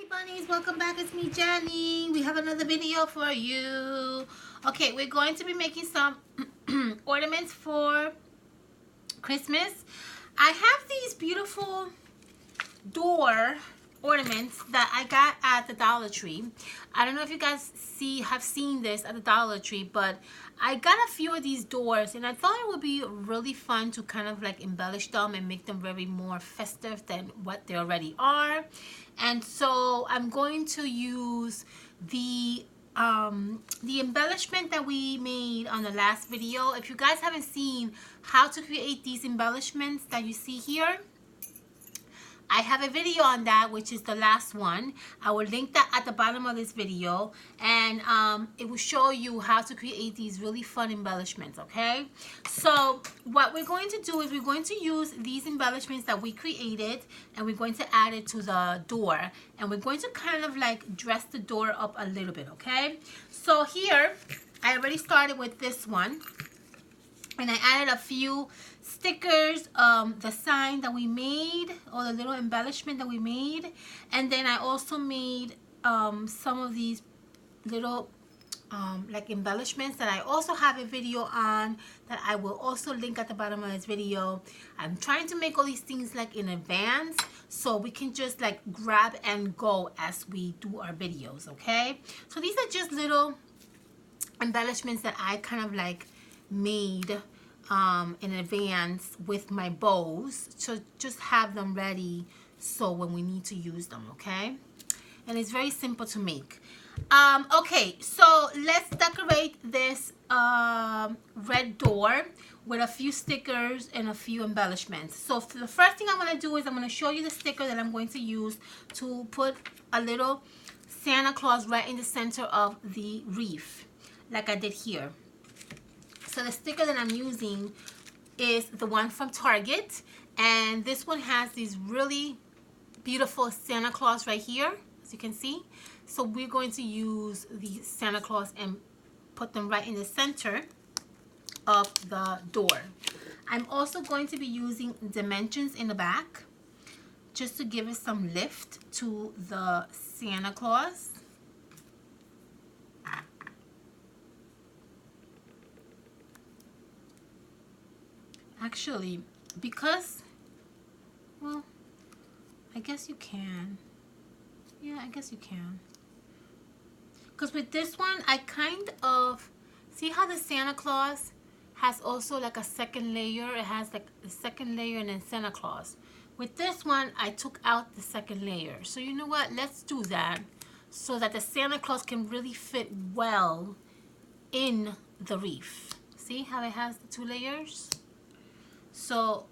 Hey bunnies, welcome back. It's me, Jenny. We have another video for you. Okay, we're going to be making some ornaments for Christmas. I have these beautiful door ornaments that I got at the Dollar Tree. I don't know if you guys have seen this at the Dollar Tree, but I got a few of these doors and I thought it would be really fun to kind of like embellish them and make them very more festive than what they already are. And so I'm going to use the embellishment that we made on the last video. If you guys haven't seen how to create these embellishments that you see here, I have a video on that, which is the last one. I will link that at the bottom of this video, and it will show you how to create these really fun embellishments, okay? So what we're going to do is we're going to use these embellishments that we created, and we're going to add it to the door, and we're going to kind of like dress the door up a little bit, okay? So here, I already started with this one, and I added a few stickers, the sign that we made, or the little embellishment that we made, and then I also made some of these little like embellishments that I also have a video on that I will also link at the bottom of this video. I'm trying to make all these things like in advance so we can just like grab and go as we do our videos, okay? So these are just little embellishments that I kind of like made in advance with my bows to just have them ready so when we need to use them, okay? And it's very simple to make. Okay, so let's decorate this red door with a few stickers and a few embellishments. So the first thing I'm going to do is I'm going to show you the sticker that I'm going to use to put a little Santa Claus right in the center of the wreath, like I did here. So the sticker that I'm using is the one from Target, and this one has these really beautiful Santa Claus right here, as you can see. So we're going to use the Santa Claus and put them right in the center of the door. I'm also going to be using dimensions in the back just to give it some lift to the Santa Claus. Actually, because, well, I guess you can. Yeah, I guess you can. Because with this one, I kind of, see how the Santa Claus has also like a second layer? It has like the second layer and then Santa Claus. With this one, I took out the second layer. So you know what? Let's do that so that the Santa Claus can really fit well in the wreath. See how it has the two layers? So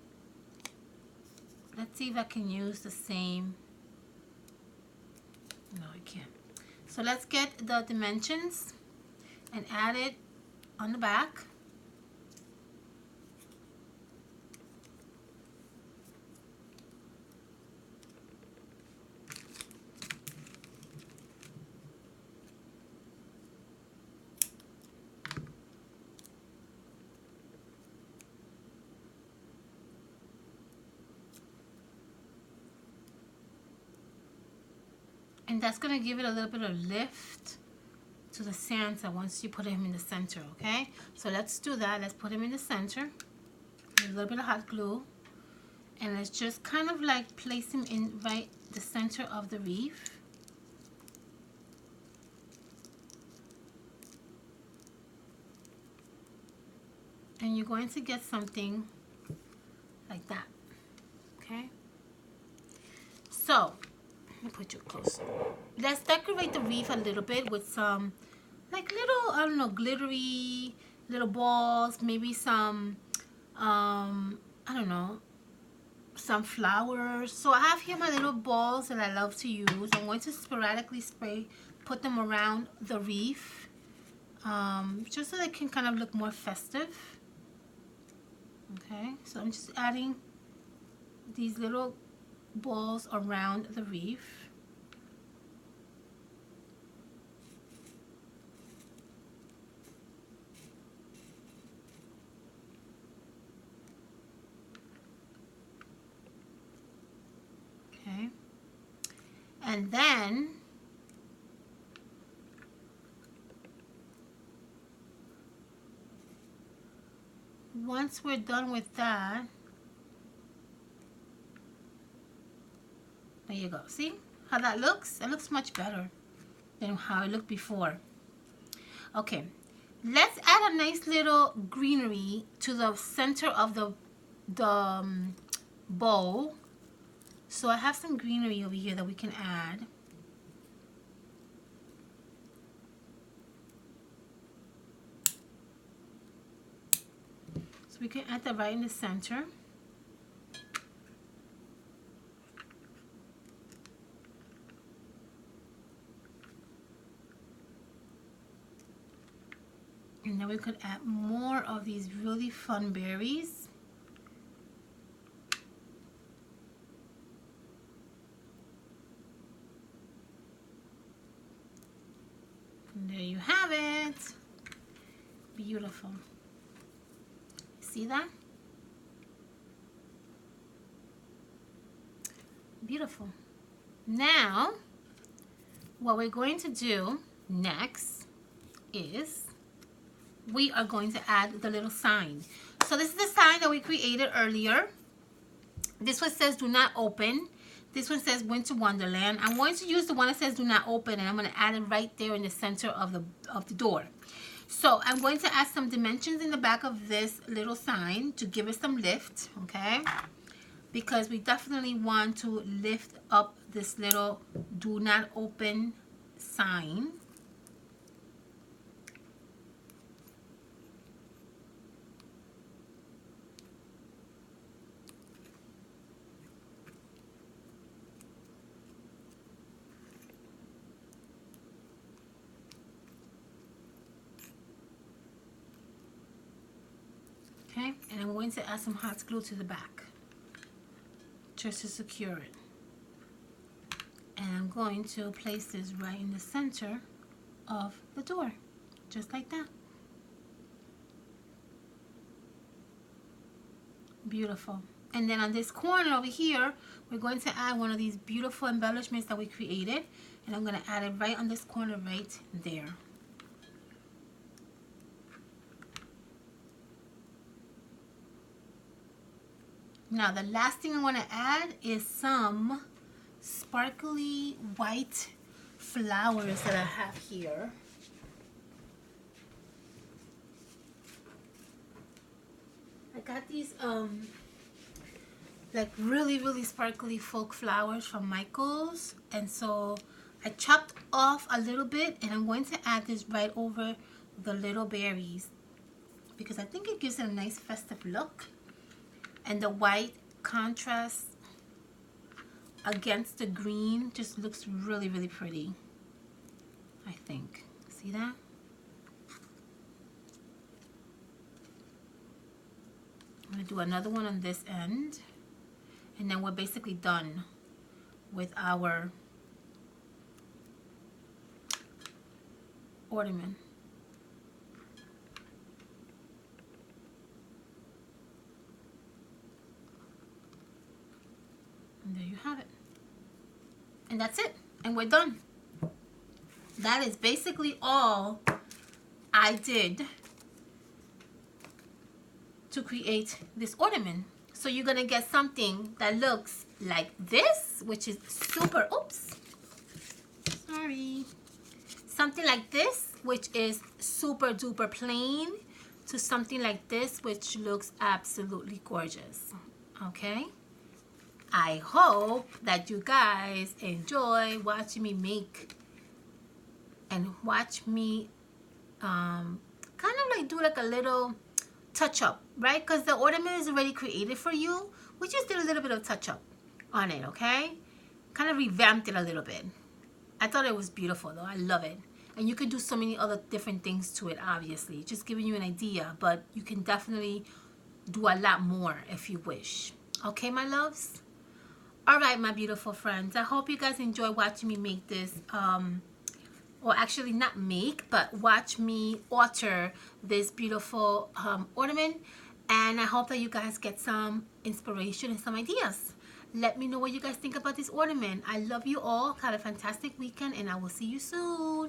let's see if I can use the same. No, I can't. So let's get the dimensions and add it on the back. And that's going to give it a little bit of lift to the Santa once you put him in the center, okay? So let's do that. Let's put him in the center with a little bit of hot glue. And let's just kind of like place him in right the center of the wreath. And you're going to get something like that, okay? So let me put you closer. Let's decorate the wreath a little bit with some like little, I don't know, glittery little balls, maybe some I don't know, some flowers. So I have here my little balls that I love to use. I'm going to sporadically put them around the wreath, just so they can kind of look more festive. Okay, so I'm just adding these little balls around the wreath. Okay, And then once we're done with that, there you go. See how that looks? It looks much better than how it looked before. Okay, let's add a nice little greenery to the center of the bowl. So I have some greenery over here that we can add. So we can add that right in the center. And then we could add more of these really fun berries. And there you have it. Beautiful. See that? Beautiful. Now, what we're going to do next is we are going to add the little sign. So this is the sign that we created earlier. This one says do not open. This one says Winter Wonderland. I'm going to use the one that says do not open, and I'm going to add it right there in the center of the door. So I'm going to add some dimensions in the back of this little sign to give it some lift, okay? Because we definitely want to lift up this little do not open sign. Okay, and I'm going to add some hot glue to the back just to secure it. And I'm going to place this right in the center of the door, just like that. Beautiful. And then on this corner over here, we're going to add one of these beautiful embellishments that we created, and I'm going to add it right on this corner right there. Now the last thing I want to add is some sparkly white flowers that I have here. I got these like really sparkly folk flowers from Michael's, and so I chopped off a little bit, and I'm going to add this right over the little berries because I think it gives it a nice festive look. And the white contrast against the green just looks really pretty, I think. See that? I'm going to do another one on this end, and then we're basically done with our ornament. And there you have it. And that's it. And we're done. That is basically all I did to create this ornament. So you're going to get something that looks like this, which is super, oops, sorry. Something like this, which is super duper plain, to something like this, which looks absolutely gorgeous. Okay? I hope that you guys enjoy watching me make and watch me kind of like do like a little touch up, right? Because the ornament is already created for you. We just did a little bit of touch up on it, okay? Kind of revamped it a little bit. I thought it was beautiful though. I love it. And you can do so many other different things to it, obviously. Just giving you an idea, but you can definitely do a lot more if you wish. Okay, my loves? Alright, my beautiful friends, I hope you guys enjoy watching me make this, or actually not make, but watch me alter this beautiful ornament, and I hope that you guys get some inspiration and some ideas. Let me know what you guys think about this ornament. I love you all. Have a fantastic weekend, and I will see you soon.